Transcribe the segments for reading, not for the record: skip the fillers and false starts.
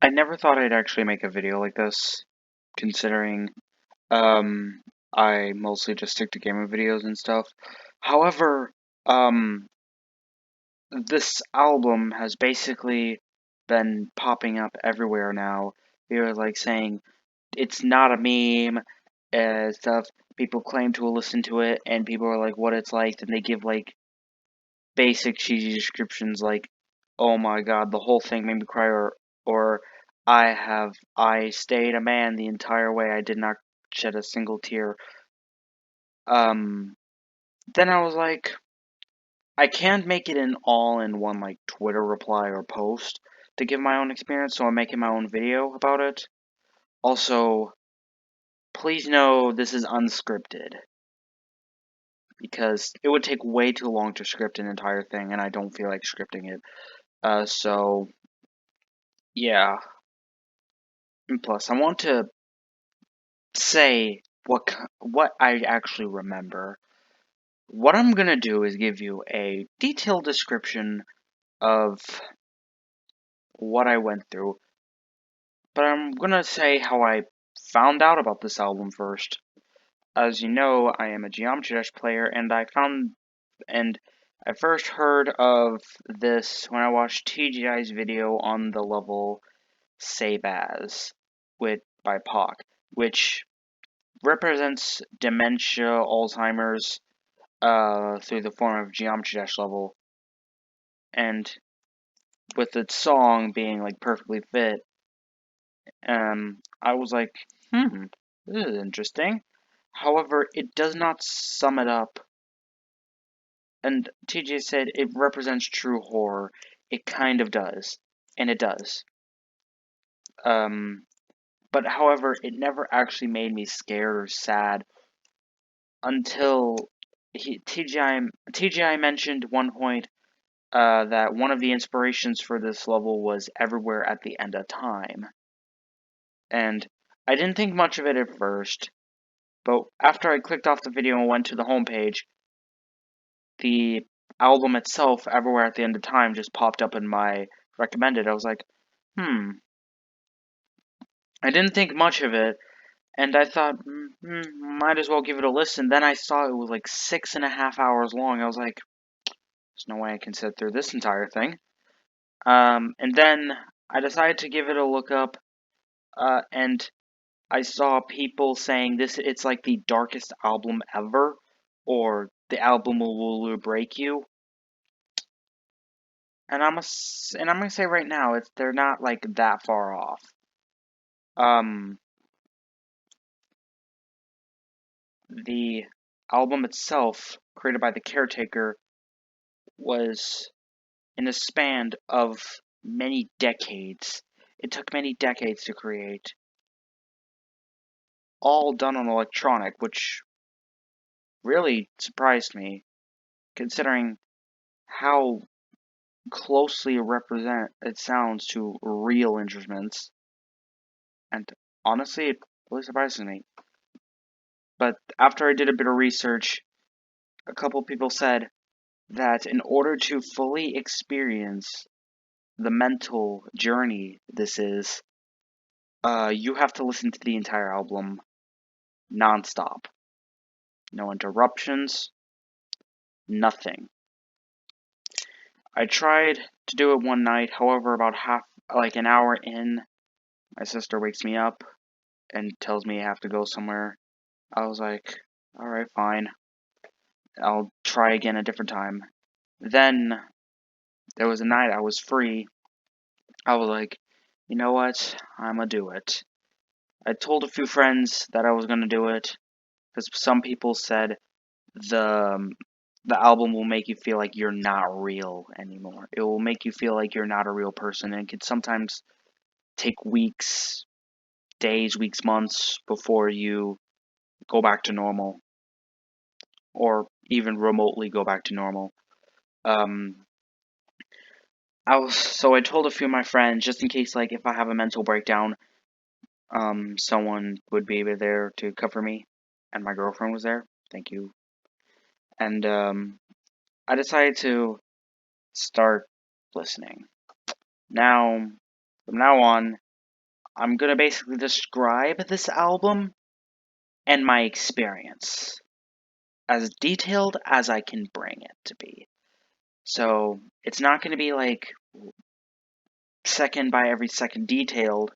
I never thought I'd actually make a video like this, considering um I mostly just stick to gaming videos and stuff. However, um this album has basically been popping up everywhere now. People are like saying it's not a meme and stuff. People claim to listen to it and people are like what it's like, then they give like basic cheesy descriptions like, "Oh my God, the whole thing made me cry," or I stayed a man the entire way. I did not shed a single tear." Um, then I was like, I can't make it an all-in-one like Twitter reply or post to give my own experience, so I'm making my own video about it. Also, please know this is unscripted because it would take way too long to script an entire thing, and I don't feel like scripting it. So yeah. And plus, I want to say what I actually remember. What I'm gonna do is give you a detailed description of what I went through, but I'm gonna say how I found out about this album first. As you know, I am a Geometry Dash player, and I first heard of this when I watched TGI's video on the level Save As with by Pac, which represents dementia, Alzheimer's, through the form of Geometry Dash level, and with its song being like perfectly fit, I was like, this is interesting. However, it does not sum it up, and TJ said it represents true horror. It kind of does, and it does. Um, but however, it never actually made me scared or sad until TGI mentioned one point that one of the inspirations for this level was everywhere at the end of time. And I didn't think much of it at first, but after I clicked off the video and went to the homepage, the album itself, Everywhere at the End of Time, just popped up in my recommended. I was like, I didn't think much of it, and I thought, might as well give it a listen. Then I saw it was like 6.5 hours long. I was like, there's no way I can sit through this entire thing. And then I decided to give it a look up, and I saw people saying it's like the darkest album ever, or the album will break you. And I'm gonna say right now, they're not like that far off. Um, the album itself, created by the Caretaker, was in a span of many decades. It took many decades to create, all done on electronic, which really surprised me, considering how closely represent it sounds to real instruments, and honestly, it really surprises me. But after I did a bit of research, a couple people said that in order to fully experience the mental journey this is, you have to listen to the entire album nonstop. No interruptions, nothing. I tried to do it one night, however, about like an hour in, my sister wakes me up and tells me I have to go somewhere. I was like, alright, fine. I'll try again a different time. Then there was a night I was free. I was like, you know what? I'm gonna do it. I told a few friends that I was gonna do it because some people said the the album will make you feel like you're not real anymore. It will make you feel like you're not a real person, and it can sometimes take weeks, days, weeks, months before you go back to normal, or even remotely go back to normal. Um, I told a few of my friends just in case, like, if I have a mental breakdown, someone would be there to cover me, and my girlfriend was there. Thank you. And I decided to start listening. Now, from now on, I'm gonna basically describe this album and my experience as detailed as I can bring it to be. So it's not gonna be like second by every second detailed.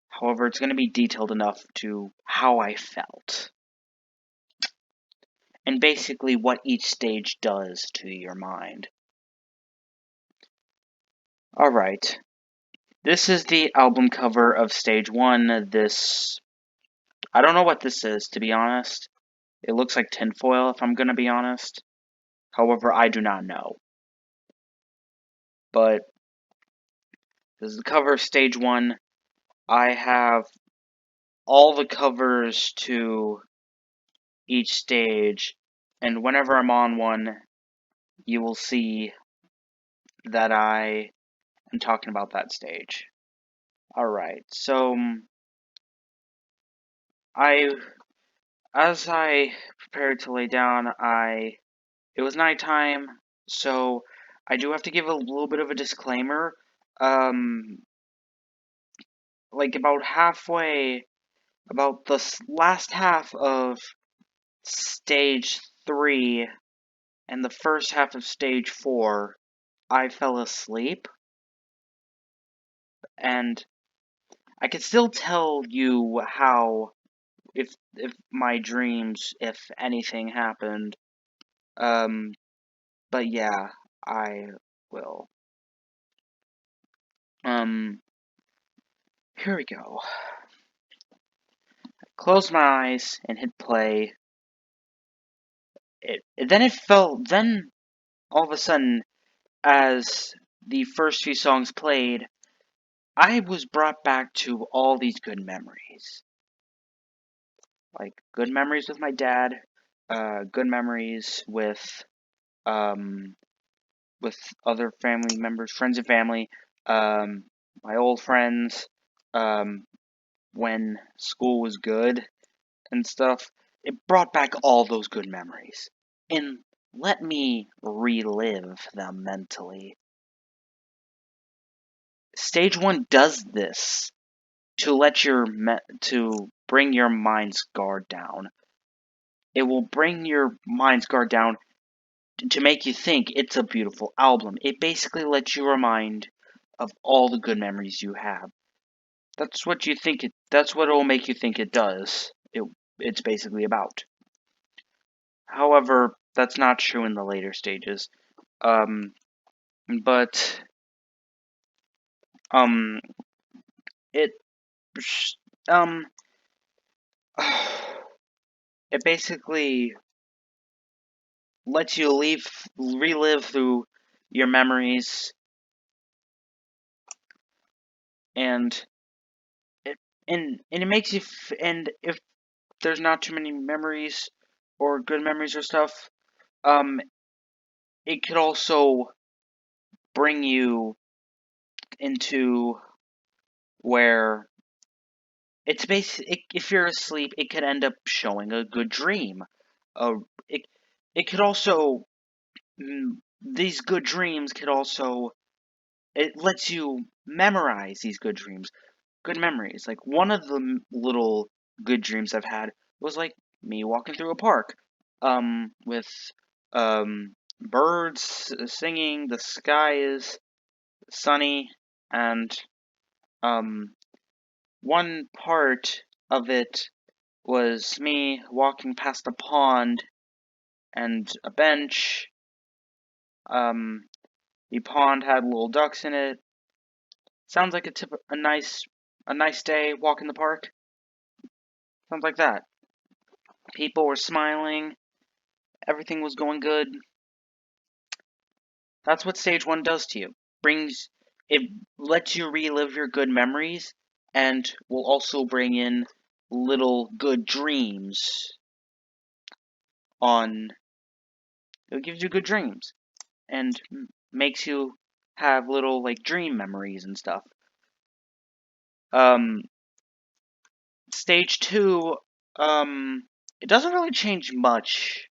However, it's gonna be detailed enough to how I felt. And basically what each stage does to your mind. Alright. This is the album cover of stage 1. I don't know what this is, to be honest. It looks like tinfoil, if I'm gonna be honest. However, I do not know. But this is the cover of stage 1. I have all the covers to each stage, and whenever I'm on one, you will see that I am talking about that stage. Alright, so as I prepared to lay down, it was nighttime, so I do have to give a little bit of a disclaimer. Like about the last half of stage 3 and the first half of stage 4, I fell asleep, and I can still tell you how, if my dreams, if anything happened. But yeah, I will. Here we go. Closed my eyes and hit play. Then all of a sudden, as the first few songs played, I was brought back to all these good memories. Like, good memories with my dad, good memories with other family members, friends and family, my old friends, when school was good and stuff. It brought back all those good memories. And let me relive them mentally. Stage 1 does this to to bring your mind's guard down. It will bring your mind's guard down to make you think it's a beautiful album. It basically lets you remind of all the good memories you have. That's what it will make you think it does. It's basically about. However, that's not true in the later stages. But it um it basically lets you relive through your memories, and it makes you and if there's not too many memories or good memories or stuff, um it could also bring you into where it's if you're asleep, it could end up showing a good dream. It it could also these good dreams could also, it lets you memorize these good dreams, good memories. Like, one of the little good dreams I've had was like me walking through a park, with birds singing, the sky is sunny, and one part of it was me walking past a pond and a bench. The pond had little ducks in it. Sounds like a nice day walking the park. Sounds like that. People were smiling. Everything was going good. That's what stage 1 does to you. It lets you relive your good memories, and will also bring in little good dreams on. It gives you good dreams, and makes you have little, like, dream memories and stuff. Stage 2, it doesn't really change much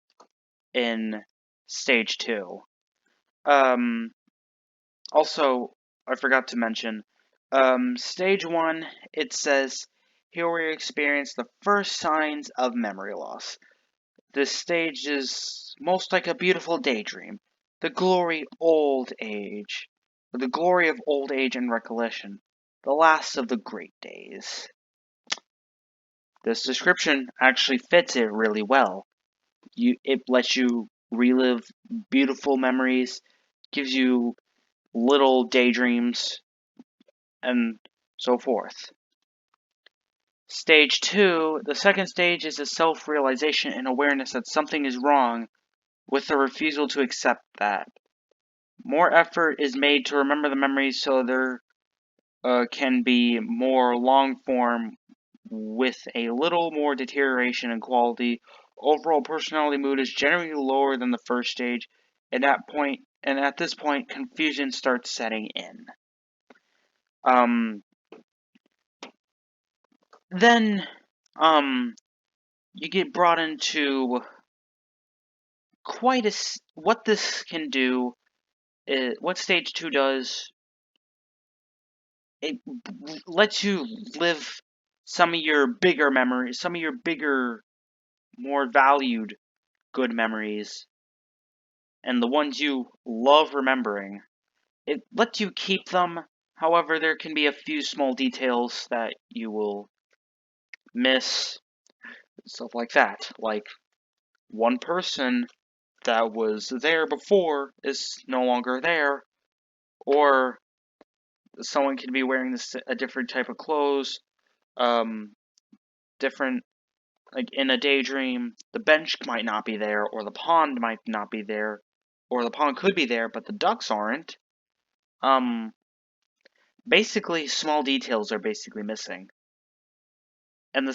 in stage 2. Also, I forgot to mention, Stage 1, it says, here we experience the first signs of memory loss. This stage is most like a beautiful daydream, the glory the glory of old age and recollection, the last of the great days. This description actually fits it really well. It lets you relive beautiful memories, gives you little daydreams, and so forth. Stage 2, the second stage, is a self-realization and awareness that something is wrong, with a refusal to accept that. More effort is made to remember the memories so there can be more long form with a little more deterioration in quality. Overall personality mood is generally lower than the first stage, and at this point confusion starts setting in. Then you get brought into what this can do is what stage 2 does. It lets you live some of your bigger memories, some of your bigger, more valued good memories, and the ones you love remembering. It lets you keep them. However, there can be a few small details that you will miss, stuff like that. Like one person that was there before is no longer there, or someone could be wearing a different type of clothes, different, like in a daydream, the bench might not be there, or the pond might not be there, or the pond could be there, but the ducks aren't. Basically, small details are basically missing, and the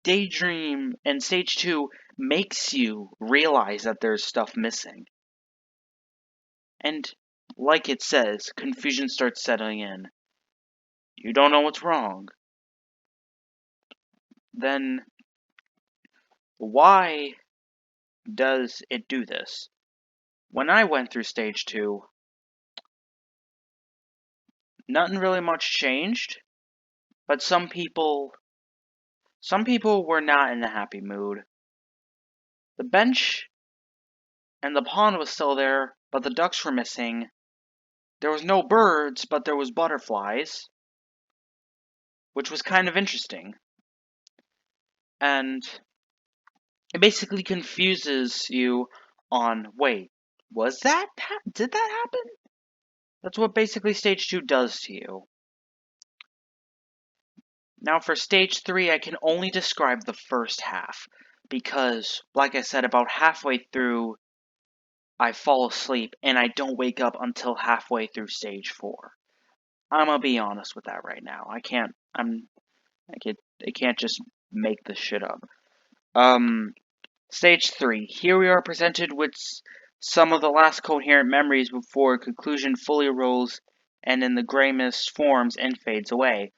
daydream and stage 2 makes you realize that there's stuff missing, and like it says, confusion starts setting in. You don't know what's wrong. Then why does it do this? When I went through stage 2, nothing really much changed, but some people were not in a happy mood. The bench and the pond was still there, but the ducks were missing. There was no birds, but there was butterflies, which was kind of interesting. And it basically confuses you on, wait, did that happen? That's what basically stage 2 does to you. Now for stage 3, I can only describe the first half, because, like I said, about halfway through, I fall asleep, and I don't wake up until halfway through stage 4. I'm gonna be honest with that right now. I can't just make this shit up. Stage 3. Here we are presented with some of the last coherent memories before conclusion fully rolls and in the gray mist forms and fades away.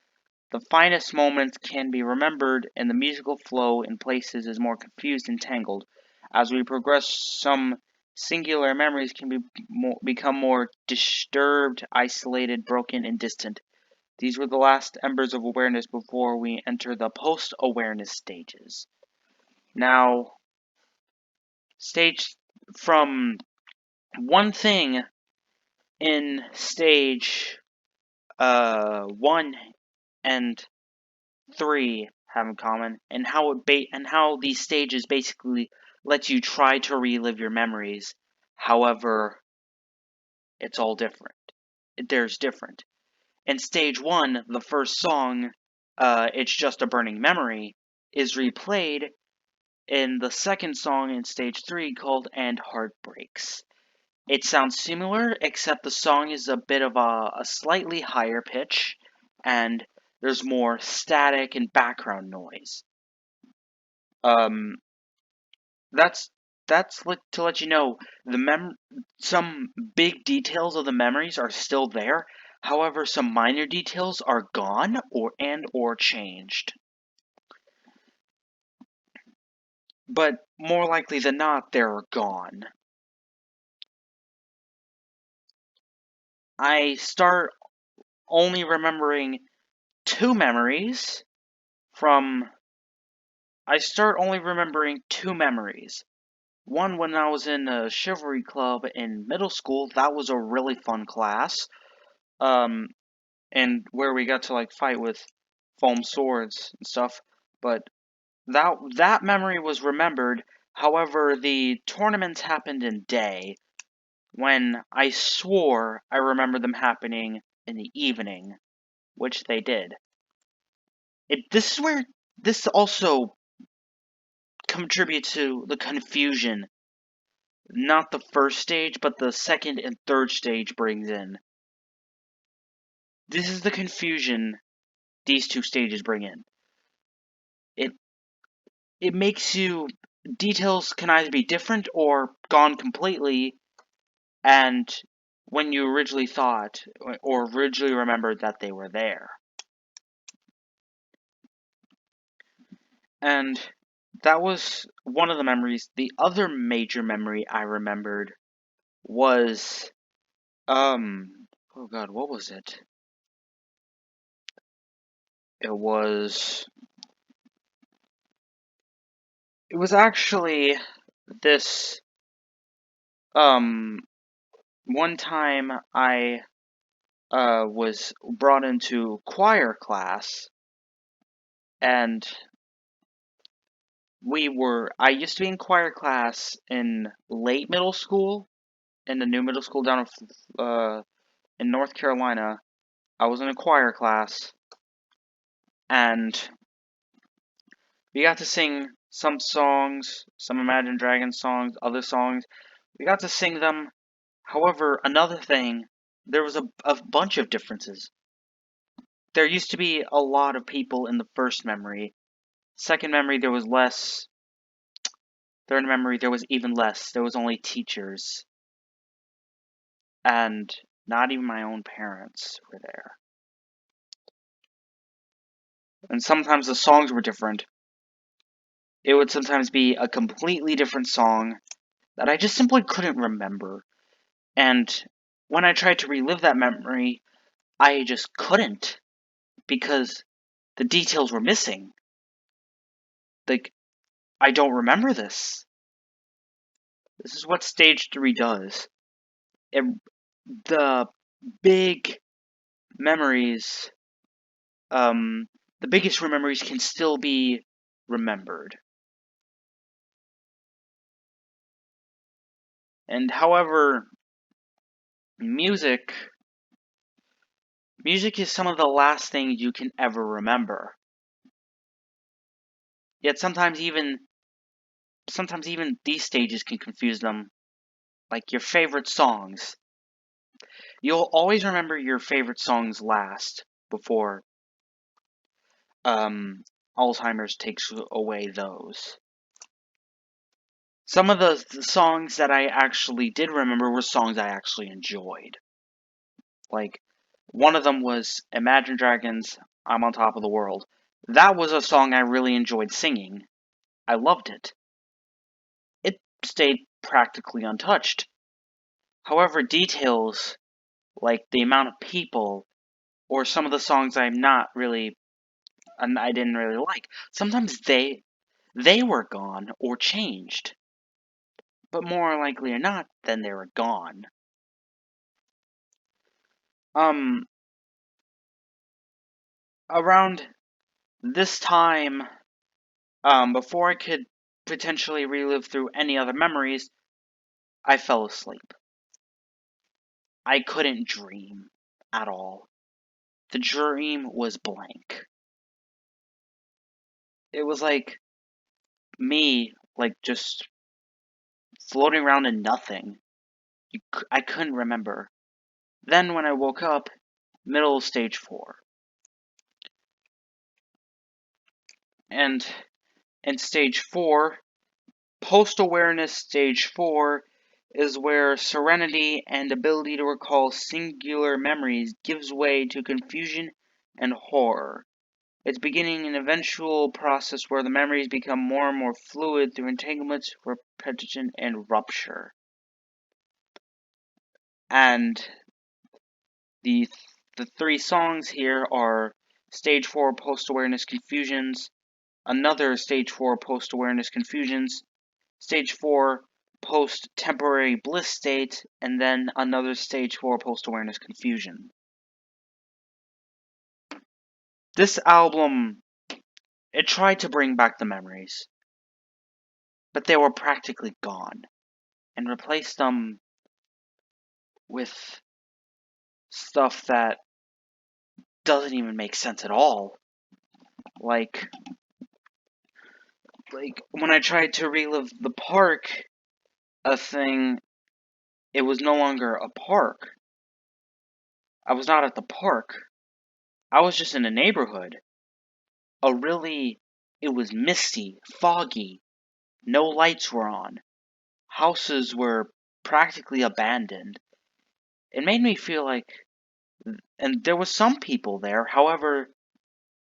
The finest moments can be remembered, and the musical flow in places is more confused and tangled. As we progress, some singular memories can become more disturbed, isolated, broken, and distant. These were the last embers of awareness before we enter the post-awareness stages. Now, from one thing in stage 1 and 3 have in common, and how these stages basically let you try to relive your memories. However, it's all different. There's different. In stage 1, the first song, "It's Just a Burning Memory," is replayed in the second song in stage 3 called "And Heart Breaks." It sounds similar, except the song is a bit of a slightly higher pitch, and there's more static and background noise. That's to let you know some big details of the memories are still there. However, some minor details are gone or changed. But more likely than not, they're gone. I start only remembering two memories from. I start only remembering two memories. One when I was in a chivalry club in middle school. That was a really fun class. Um, and where we got to like fight with foam swords and stuff. But that memory was remembered. However, the tournaments happened in day, when I swore I remember them happening in the evening, which they did. This is where this also contributes to the confusion. Not the first stage, but the second and third stage brings in. This is the confusion these two stages bring in. It makes you, details can either be different or gone completely, and when you originally thought or originally remembered that they were there. And that was one of the memories. The other major memory I remembered was, oh god, what was it? It was actually this, one time I, was brought into choir class, and I used to be in choir class in late middle school, in the new middle school down in North Carolina. I was in a choir class, and we got to sing some songs, some Imagine Dragons songs, other songs. We got to sing them. However, another thing, there was a bunch of differences. There used to be a lot of people in the first memory. Second memory, there was less. Third memory, there was even less. There was only teachers. And not even my own parents were there. And sometimes the songs were different. It would sometimes be a completely different song that I just simply couldn't remember. And when I tried to relive that memory, I just couldn't, because the details were missing. Like, I don't remember this. This is what stage 3 does. The big memories, the biggest memories can still be remembered. And however, music is some of the last things you can ever remember. Yet sometimes even these stages can confuse them. Like your favorite songs. You'll always remember your favorite songs last before Alzheimer's takes away those. Some of the songs that I actually did remember were songs I actually enjoyed. Like, one of them was Imagine Dragons, I'm on Top of the World. That was a song I really enjoyed singing. I loved it. It stayed practically untouched. However, details like the amount of people, or some of the songs I didn't really like, sometimes they were gone or changed. But more likely or not, then they were gone. Around this time, before I could potentially relive through any other memories, I fell asleep. I couldn't dream at all. The dream was blank. It was like me, like, just floating around in nothing. I couldn't remember. Then when I woke up, middle of stage 4. And in stage 4, post-awareness stage 4 is where serenity and ability to recall singular memories gives way to confusion and horror. It's beginning an eventual process where the memories become more and more fluid through entanglements, repetition, and rupture. And The three songs here are Stage 4 Post-Awareness Confusions, another Stage 4 Post-Awareness Confusions, Stage 4 Post-Temporary Bliss State, and then another Stage 4 Post-Awareness Confusion. This album, it tried to bring back the memories, but they were practically gone, and replaced them with stuff that doesn't even make sense at all. Like when I tried to relive the park, a thing, it was no longer a park. I was not at the park. I was just in a neighborhood. It was misty, foggy, no lights were on. Houses were practically abandoned. It made me feel like, and there was some people there, however,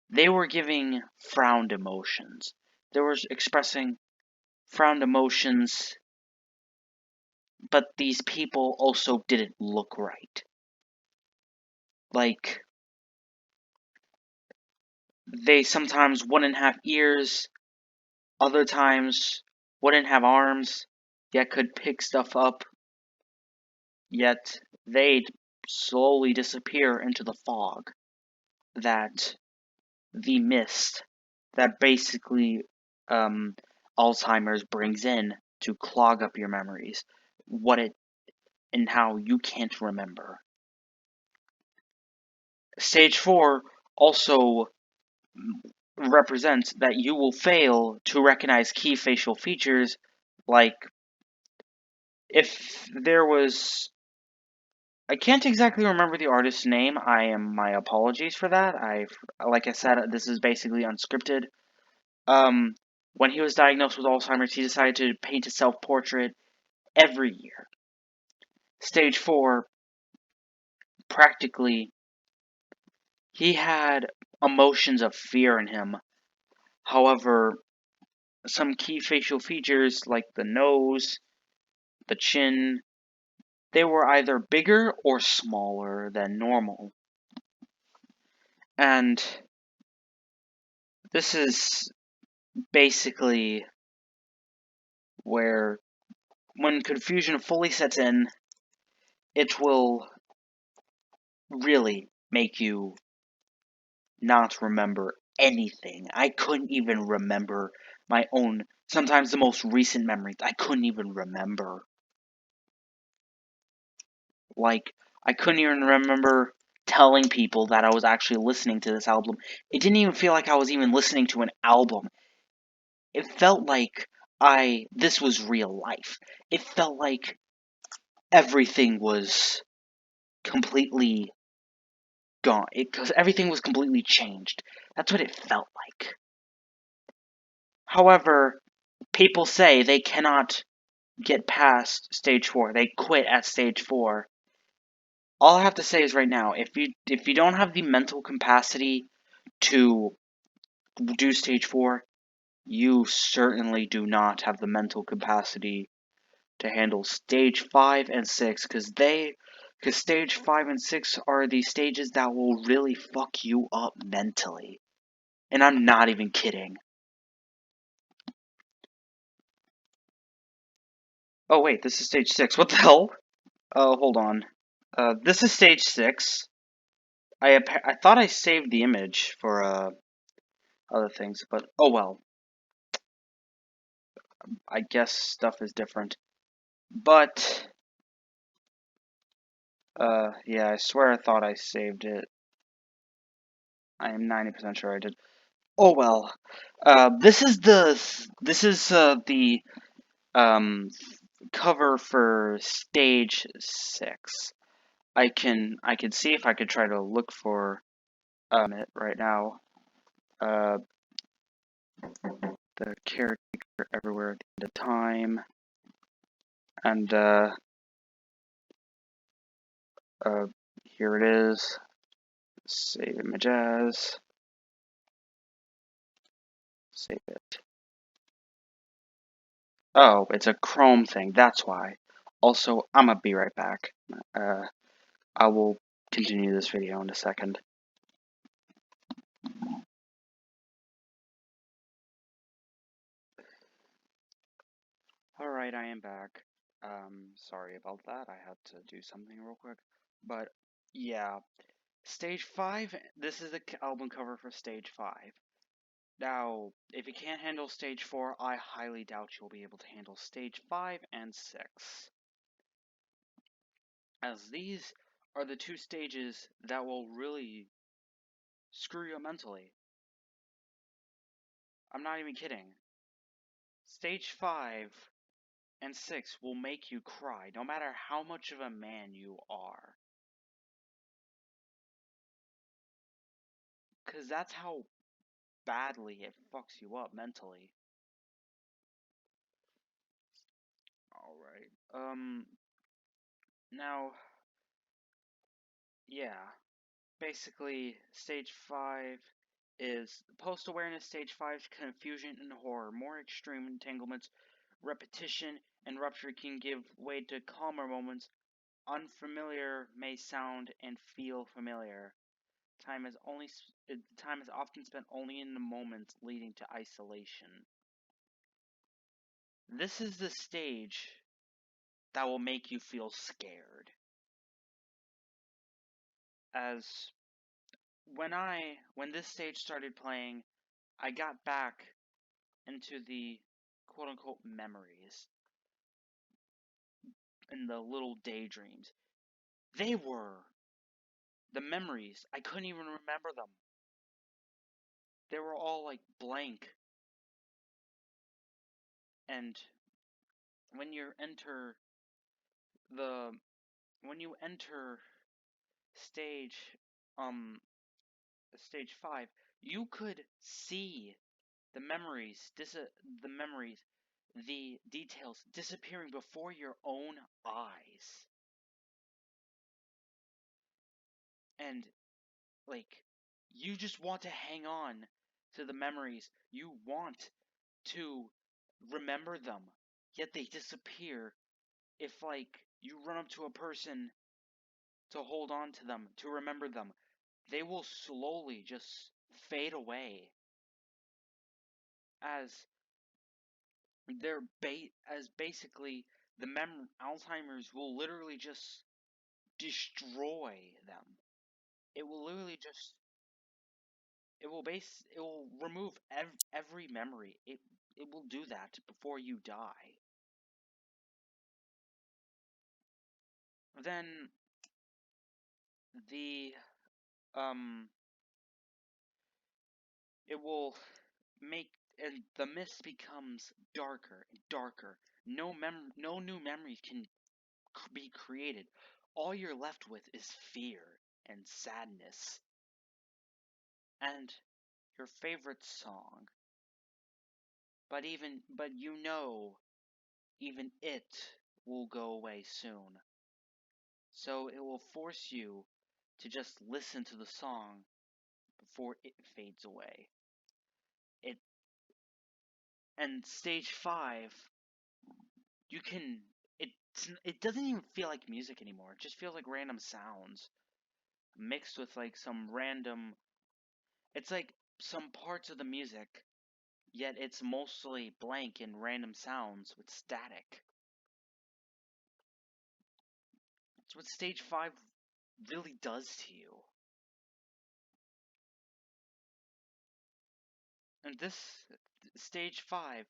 they were giving frowned emotions. They were expressing frowned emotions, but these people also didn't look right. Like, they sometimes wouldn't have ears, other times wouldn't have arms, yet could pick stuff up, yet they'd slowly disappear into the fog. That the mist that basically Alzheimer's brings in to clog up your memories, what it and how you can't remember. Stage 4 also represents that you will fail to recognize key facial features, like if there was, I can't exactly remember the artist's name. My apologies for that. Like I said, this is basically unscripted. When he was diagnosed with Alzheimer's, he decided to paint a self-portrait every year. Stage 4, practically, he had emotions of fear in him. However, some key facial features like the nose, the chin, they were either bigger or smaller than normal. And this is basically where, when confusion fully sets in, it will really make you not remember anything. I couldn't even remember my own, sometimes the most recent memories. I couldn't even remember. Like, I couldn't even remember telling people that I was actually listening to this album. It didn't even feel like I was even listening to an album. It felt like this was real life. It felt like everything was completely gone. Because everything was completely changed. That's what it felt like. However, people say they cannot get past stage 4. They quit at stage 4. All I have to say is right now, if you don't have the mental capacity to do stage 4, you certainly do not have the mental capacity to handle stage 5 and 6, because stage 5 and 6 are the stages that will really fuck you up mentally. And I'm not even kidding. Oh wait, this is stage 6. What the hell? Oh, hold on. This is stage 6. I thought I saved the image for other things, but oh well. I guess stuff is different. But yeah, I swear I thought I saved it. I am 90% sure I did. Oh well. This is the cover for stage 6. I can see if I could try to look for it right now. The Caretaker everywhere at the end of time, and here it is. Save image as. Save it. Oh, it's a Chrome thing. That's why. Also, I'm gonna be right back. I will continue this video in a second. Alright, I am back. Sorry about that. I had to do something real quick. But, yeah. Stage 5, this is the album cover for Stage 5. Now, if you can't handle Stage 4, I highly doubt you'll be able to handle Stage 5 and 6. As these are the two stages that will really screw you up mentally. I'm not even kidding. Stage 5 and 6 will make you cry, no matter how much of a man you are. Because that's how badly it fucks you up mentally. Alright. Now, yeah. Basically, Stage 5 is post-awareness. Stage 5's confusion and horror. More extreme entanglements, repetition, and rupture can give way to calmer moments. Unfamiliar may sound and feel familiar. Time is often spent only in the moments, leading to isolation. This is the stage that will make you feel scared. As when this stage started playing, I got back into the quote-unquote memories and the little daydreams. They were the memories. I couldn't even remember them. They were all like blank. And when you enter stage stage 5, you could see the memories, the details disappearing before your own eyes. And like, you just want to hang on to the memories. You want to remember them, yet they disappear. If like you run up to a person to hold on to them, to remember them, they will slowly just fade away as basically the Alzheimer's will literally just destroy them. It will literally just it will remove every memory. It will do that before you die. Then the it will make and the mist becomes darker and darker. No new memories can be created. All you're left with is fear and sadness and your favorite song. But even it will go away soon. So it will force you to just listen to the song before it fades away. And stage 5, it doesn't even feel like music anymore. It just feels like random sounds mixed with like some random. It's like some parts of the music, yet it's mostly blank and random sounds with static. It's what stage 5 really does to you. And this stage 5,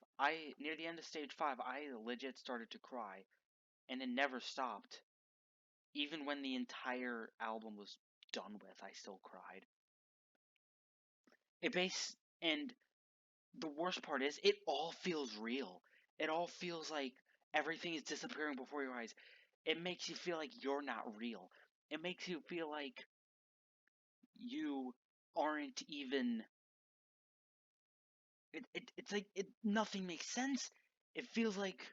near the end of stage 5, I legit started to cry, and it never stopped. Even when the entire album was done with, I still cried. And the worst part is, it all feels real. It all feels like everything is disappearing before your eyes. It makes you feel like you're not real. It makes you feel like you aren't even. It's like nothing makes sense. It feels like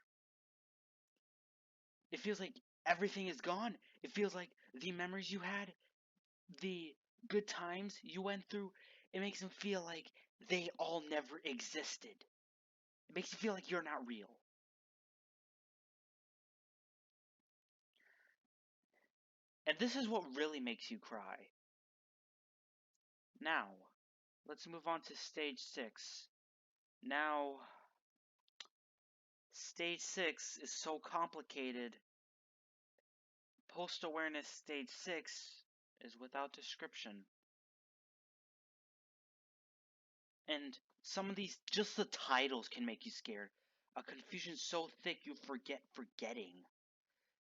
everything is gone. It feels like the memories you had, the good times you went through, it makes them feel like they all never existed. It makes you feel like you're not real. And this is what really makes you cry. Now, let's move on to stage 6. Now, stage 6 is so complicated. Post-awareness stage 6 is without description. And some of these, just the titles can make you scared. A confusion so thick you forget forgetting.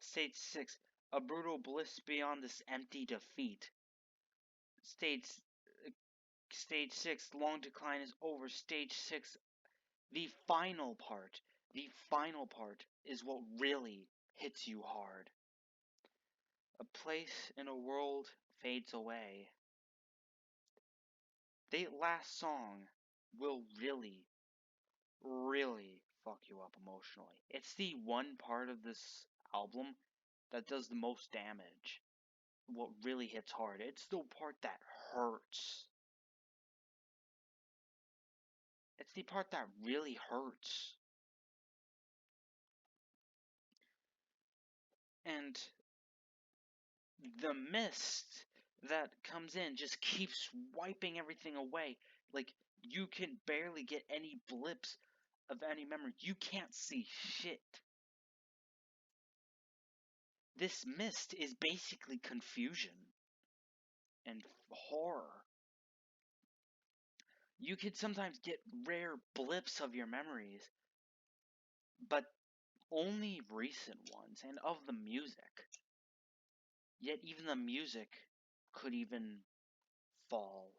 Stage 6, a brutal bliss beyond this empty defeat. Stage Stage 6, long decline is over. Stage 6, the final part. The final part is what really hits you hard. A place in a world fades away. The last song will really, really fuck you up emotionally. It's the one part of this album that does the most damage. What really hits hard. It's the part that hurts. It's the part that really hurts. And the mist that comes in just keeps wiping everything away. Like, you can barely get any blips of any memory. You can't see shit. This mist is basically confusion and horror. You could sometimes get rare blips of your memories, but only recent ones, and of the music. Yet even the music could even fall.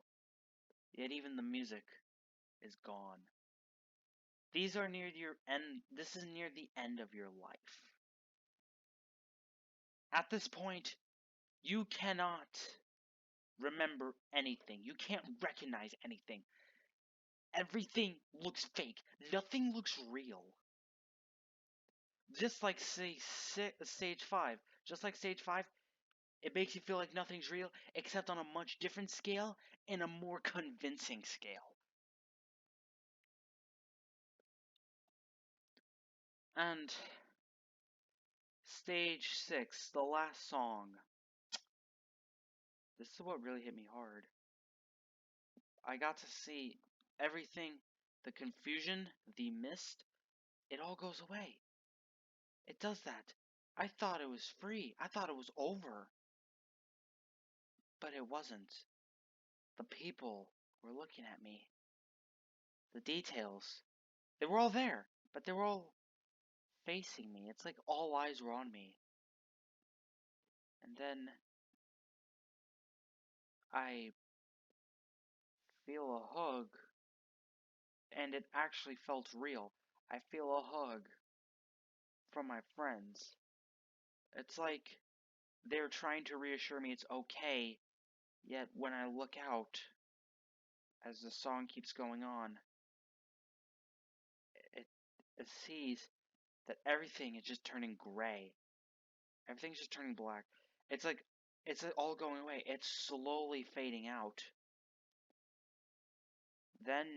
Yet even the music is gone. These are near your end. This is near the end of your life. At this point, you cannot remember anything. You can't recognize anything. Everything looks fake. Nothing looks real. Just like stage 5. Just like stage 5, it makes you feel like nothing's real, except on a much different scale and a more convincing scale. And stage 6, the last song. This is what really hit me hard. I got to see everything, the confusion, the mist, it all goes away. It does that. I thought it was free. I thought it was over. But it wasn't. The people were looking at me. The details, they were all there, but they were all facing me. It's like all eyes were on me. And then I feel a hug, and it actually felt real. I feel a hug from my friends. It's like they're trying to reassure me it's okay, yet when I look out, as the song keeps going on, it, it sees that everything is just turning gray. Everything's just turning black. It's like, it's all going away. It's slowly fading out. Then,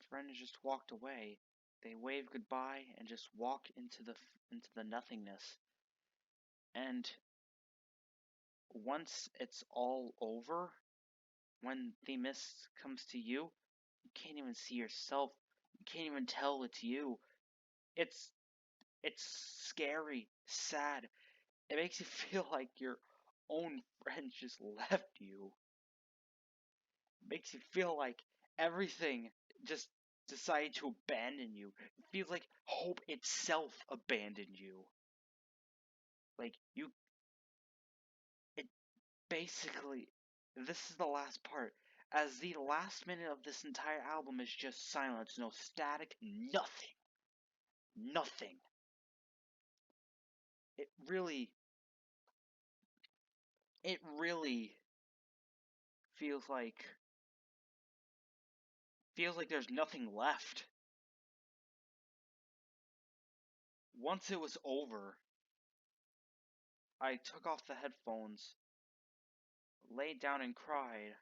friends just walked away. They waved goodbye and just walked into the nothingness. And once it's all over, when the mist comes to you, you can't even see yourself. You can't even tell it's you. It's it's scary, sad. It makes you feel like your own friends just left you. It makes you feel like everything just decided to abandon you. It feels like hope itself abandoned you. Like you it basically, this is the last part. As the last minute of this entire album is just silence, no static, nothing. Nothing. It really it really feels like there's nothing left. Once it was over, I took off the headphones, laid down and cried,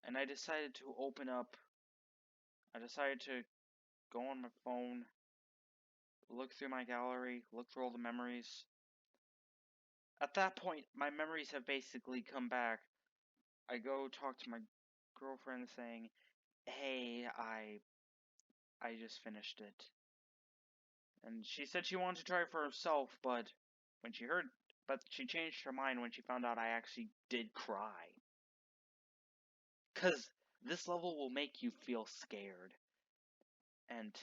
and I decided to go on my phone, look through my gallery, look through all the memories, At that point, my memories have basically come back. I go talk to my girlfriend saying, "Hey, I just finished it." And she said she wanted to try it for herself, but she changed her mind when she found out I actually did cry. 'Cause this level will make you feel scared and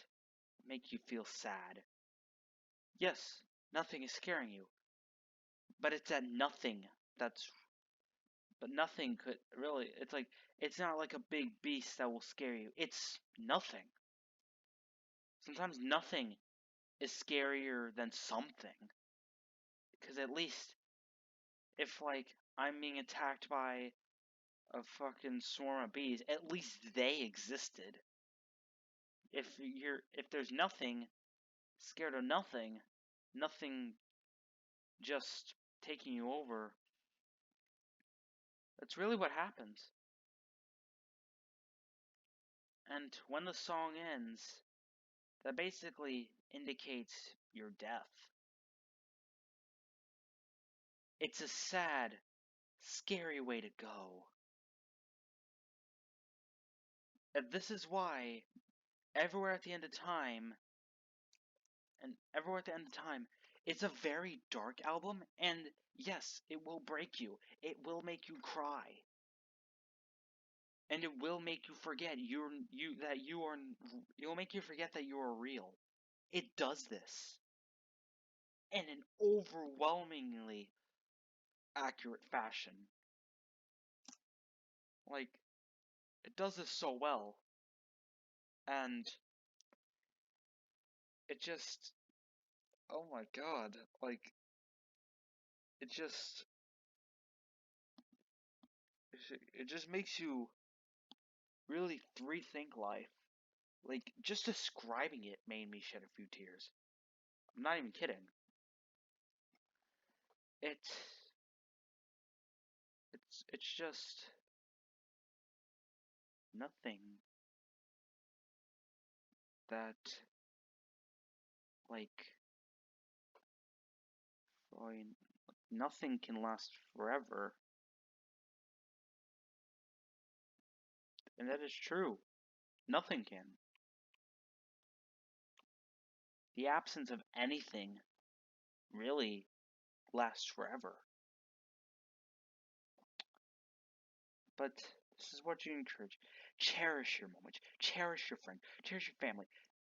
make you feel sad. Yes, nothing is scaring you, but it's that nothing that's but nothing could really, it's not like a big beast that will scare you. It's nothing. Sometimes nothing is scarier than something. Because at least if I'm being attacked by a fucking swarm of bees, at least they existed. If there's nothing, scared of nothing, nothing just taking you over, that's really what happens. And when the song ends, that basically indicates your death. It's a sad, scary way to go. And this is why Everywhere at the End of Time it's a very dark album, and yes, it will break you. It will make you cry. And it will make you forget it'll make you forget that you are real. It does this in an overwhelmingly accurate fashion. It does this so well. And it just, oh my god, it just, it just makes you really rethink life. Just describing it made me shed a few tears. I'm not even kidding. It's just nothing that, like, nothing can last forever. And that is true. Nothing can. The absence of anything really lasts forever. But this is what you encourage. Cherish your moments. Cherish your friend. Cherish your family.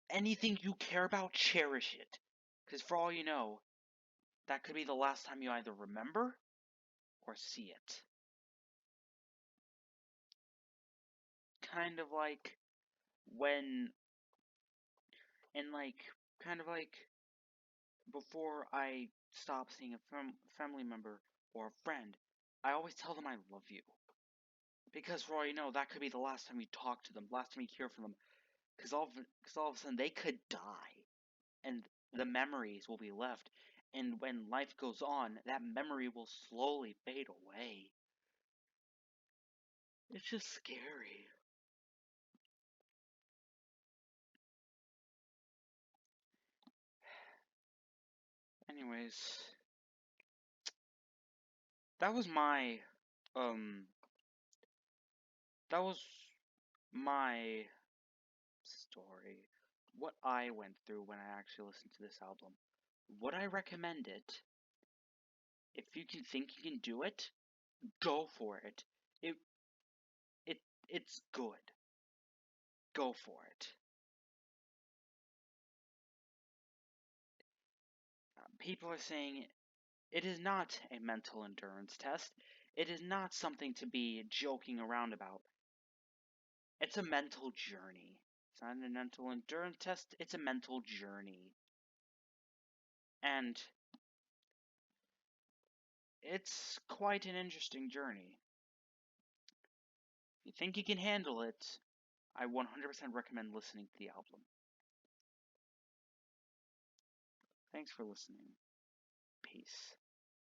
Anything you care about, cherish it. Because for all you know, that could be the last time you either remember or see it. Kind of like when, and kind of like before I stop seeing a family member or a friend, I always tell them I love you. Because for all you know, that could be the last time you talk to them, last time you hear from them. Because all of a sudden they could die, and the memories will be left. And when life goes on, that memory will slowly fade away. It's just scary. Anyways, that was my that was my story. What I went through when I actually listened to this album. Would I recommend it? If you can think you can do it, go for it. It it's good. Go for it. People are saying it is not a mental endurance test. It is not something to be joking around about. It's a mental journey. It's not a mental endurance test, it's a mental journey. And it's quite an interesting journey. If you think you can handle it, I 100% recommend listening to the album. Thanks for listening. Peace.